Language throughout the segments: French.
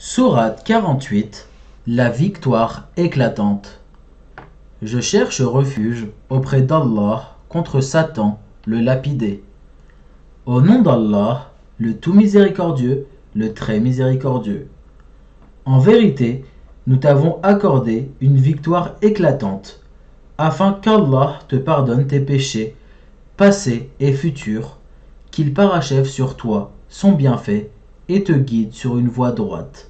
Sourate 48. La victoire éclatante. Je cherche refuge auprès d'Allah contre Satan, le lapidé. Au nom d'Allah, le tout miséricordieux, le très miséricordieux. En vérité, nous t'avons accordé une victoire éclatante, afin qu'Allah te pardonne tes péchés, passés et futurs, qu'il parachève sur toi son bienfait et te guide sur une voie droite.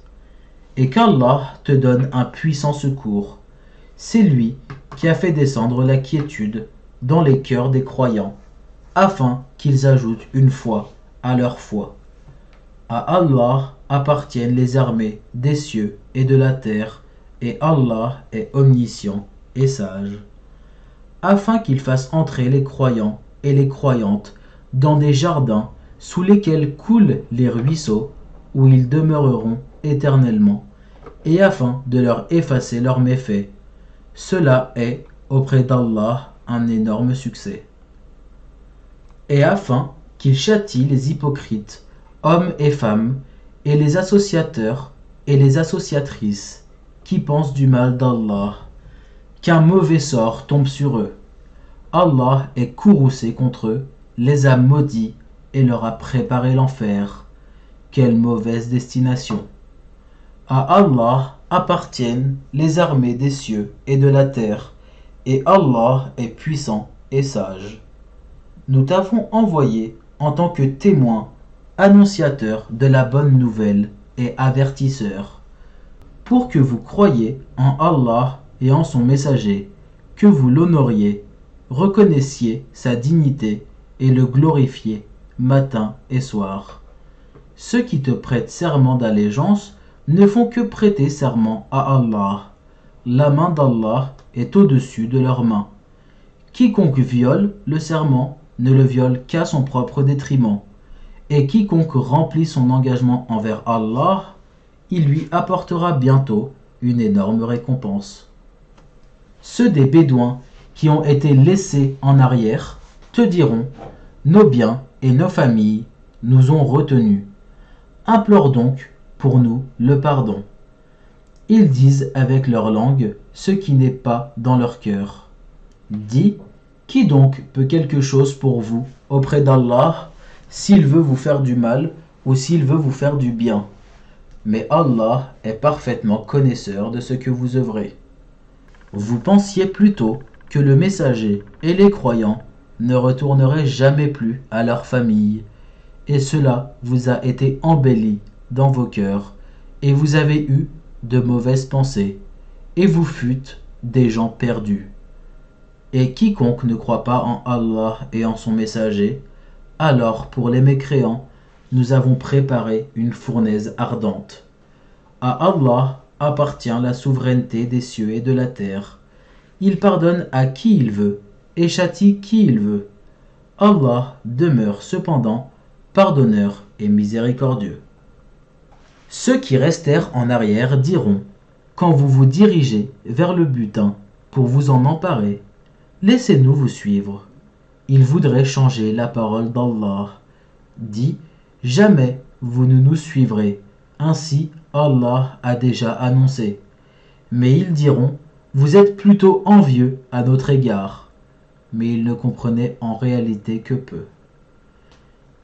Et qu'Allah te donne un puissant secours. C'est lui qui a fait descendre la quiétude dans les cœurs des croyants, afin qu'ils ajoutent une foi à leur foi. À Allah appartiennent les armées des cieux et de la terre, et Allah est omniscient et sage. Afin qu'il fasse entrer les croyants et les croyantes dans des jardins sous lesquels coulent les ruisseaux, où ils demeureront éternellement, et afin de leur effacer leurs méfaits. Cela est, auprès d'Allah, un énorme succès. Et afin qu'il châtie les hypocrites, hommes et femmes, et les associateurs et les associatrices, qui pensent du mal d'Allah, qu'un mauvais sort tombe sur eux. Allah est courroucé contre eux, les a maudits et leur a préparé l'enfer. Quelle mauvaise destination! À Allah appartiennent les armées des cieux et de la terre, et Allah est puissant et sage. Nous t'avons envoyé en tant que témoin, annonciateur de la bonne nouvelle et avertisseur, pour que vous croyiez en Allah et en son messager, que vous l'honoriez, reconnaissiez sa dignité et le glorifiez matin et soir. Ceux qui te prêtent serment d'allégeance ne font que prêter serment à Allah. La main d'Allah est au-dessus de leurs mains. Quiconque viole le serment ne le viole qu'à son propre détriment. Et quiconque remplit son engagement envers Allah, il lui apportera bientôt une énorme récompense. Ceux des Bédouins qui ont été laissés en arrière te diront: nos biens et nos familles nous ont retenus. Implore donc pour nous le pardon. Ils disent avec leur langue ce qui n'est pas dans leur cœur. Dis: qui donc peut quelque chose pour vous auprès d'Allah, s'il veut vous faire du mal ou s'il veut vous faire du bien? Mais Allah est parfaitement connaisseur de ce que vous œuvrez. Vous pensiez plutôt que le messager et les croyants ne retourneraient jamais plus à leur famille, et cela vous a été embelli dans vos cœurs, et vous avez eu de mauvaises pensées, et vous fûtes des gens perdus. Et quiconque ne croit pas en Allah et en son messager, alors pour les mécréants, nous avons préparé une fournaise ardente. À Allah appartient la souveraineté des cieux et de la terre. Il pardonne à qui il veut et châtie qui il veut. Allah demeure cependant pardonneur et miséricordieux. Ceux qui restèrent en arrière diront, quand vous vous dirigez vers le butin pour vous en emparer, laissez-nous vous suivre. Ils voudraient changer la parole d'Allah. Dis: jamais vous ne nous suivrez. Ainsi Allah a déjà annoncé. Mais ils diront: vous êtes plutôt envieux à notre égard. Mais ils ne comprenaient en réalité que peu.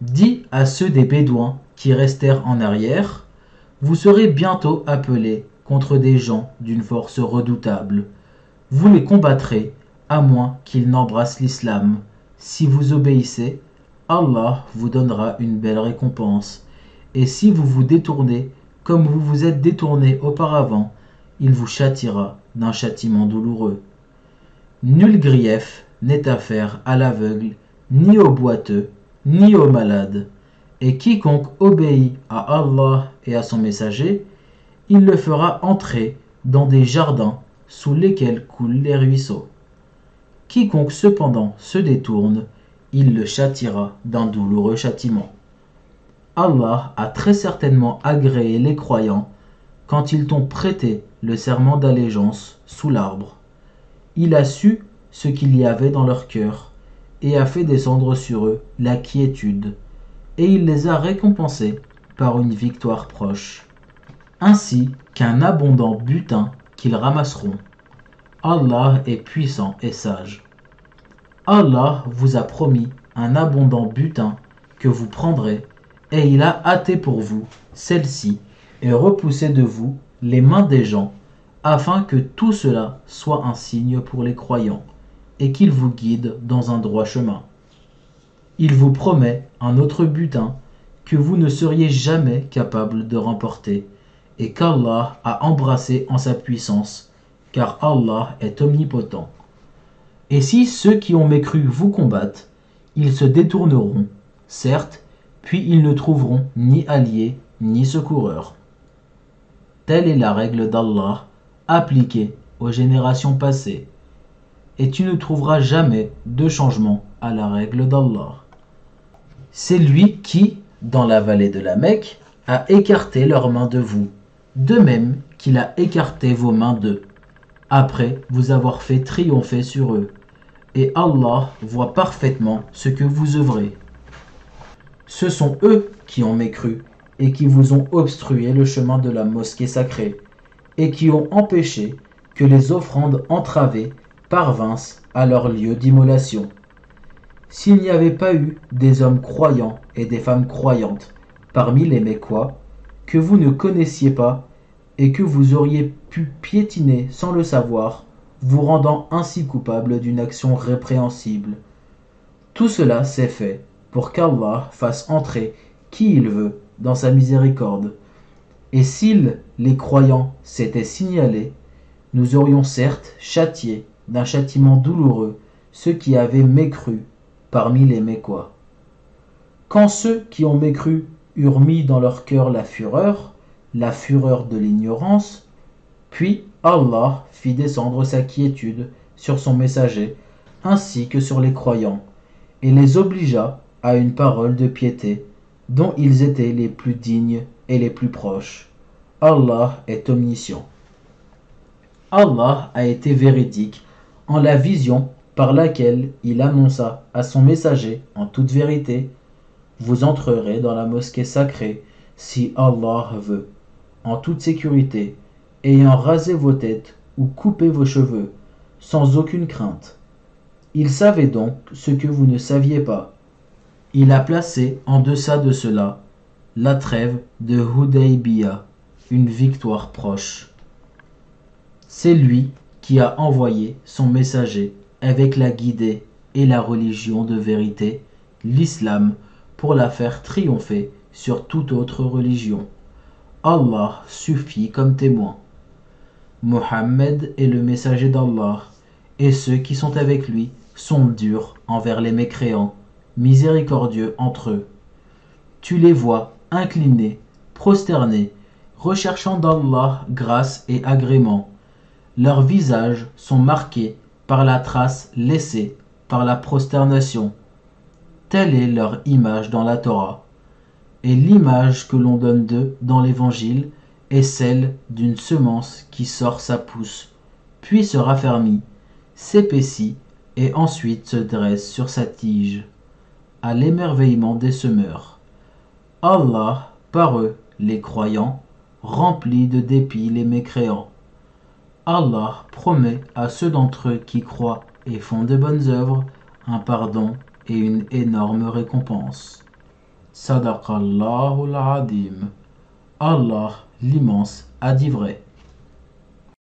Dis à ceux des Bédouins qui restèrent en arrière: vous serez bientôt appelés contre des gens d'une force redoutable. Vous les combattrez, à moins qu'ils n'embrassent l'islam. Si vous obéissez, Allah vous donnera une belle récompense. Et si vous vous détournez comme vous vous êtes détournés auparavant, il vous châtiera d'un châtiment douloureux. Nul grief n'est à faire à l'aveugle, ni au boiteux, ni au malade. Et quiconque obéit à Allah et à son messager, il le fera entrer dans des jardins sous lesquels coulent les ruisseaux. Quiconque cependant se détourne, il le châtiera d'un douloureux châtiment. Allah a très certainement agréé les croyants quand ils t'ont prêté le serment d'allégeance sous l'arbre. Il a su ce qu'il y avait dans leur cœur et a fait descendre sur eux la quiétude, et il les a récompensés par une victoire proche. ainsi qu'un abondant butin qu'ils ramasseront. Allah est puissant et sage. Allah vous a promis un abondant butin que vous prendrez, et il a hâté pour vous celle-ci et repoussé de vous les mains des gens, afin que tout cela soit un signe pour les croyants, et qu'il vous guide dans un droit chemin. Il vous promet un autre butin que vous ne seriez jamais capable de remporter, et qu'Allah a embrassé en sa puissance, car Allah est omnipotent. Et si ceux qui ont mécru vous combattent, ils se détourneront, certes, puis ils ne trouveront ni alliés ni secoureurs. Telle est la règle d'Allah appliquée aux générations passées, et tu ne trouveras jamais de changement à la règle d'Allah. C'est lui qui, dans la vallée de la Mecque, a écarté leurs mains de vous, de même qu'il a écarté vos mains d'eux, après vous avoir fait triompher sur eux. Et Allah voit parfaitement ce que vous œuvrez. Ce sont eux qui ont mécru et qui vous ont obstrué le chemin de la mosquée sacrée, et qui ont empêché que les offrandes entravées parvinssent à leur lieu d'immolation. S'il n'y avait pas eu des hommes croyants et des femmes croyantes parmi les Mécois, que vous ne connaissiez pas et que vous auriez pu piétiner sans le savoir, vous rendant ainsi coupable d'une action répréhensible. Tout cela s'est fait pour qu'Allah fasse entrer qui il veut dans sa miséricorde. Et s'ils, les croyants, s'étaient signalés, nous aurions certes châtié d'un châtiment douloureux ceux qui avaient mécru parmi les Mécois. Quand ceux qui ont mécru eurent mis dans leur cœur la fureur de l'ignorance, puis Allah fit descendre sa quiétude sur son messager ainsi que sur les croyants, et les obligea à une parole de piété dont ils étaient les plus dignes et les plus proches. Allah est omniscient. Allah a été véridique en la vision par laquelle il annonça à son messager en toute vérité: vous entrerez dans la mosquée sacrée si Allah veut, en toute sécurité, ayant rasé vos têtes ou coupé vos cheveux, sans aucune crainte. Il savait donc ce que vous ne saviez pas. Il a placé en deçà de cela la trêve de Hudaybiya, une victoire proche. C'est lui qui a envoyé son messager avec la guidée et la religion de vérité, l'islam, pour la faire triompher sur toute autre religion. Allah suffit comme témoin. Mohammed est le messager d'Allah, et ceux qui sont avec lui sont durs envers les mécréants, miséricordieux entre eux. Tu les vois inclinés, prosternés, recherchant d'Allah grâce et agrément. Leurs visages sont marqués par la trace laissée par la prosternation. Telle est leur image dans la Torah. Et l'image que l'on donne d'eux dans l'Évangile est celle d'une semence qui sort sa pousse, puis se raffermit, s'épaissit et ensuite se dresse sur sa tige, à l'émerveillement des semeurs. Allah, par eux, les croyants, remplit de dépit les mécréants. Allah promet à ceux d'entre eux qui croient et font de bonnes œuvres un pardon et une énorme récompense. Sadaqallahul Adim. Allah, l'immense, a dit vrai.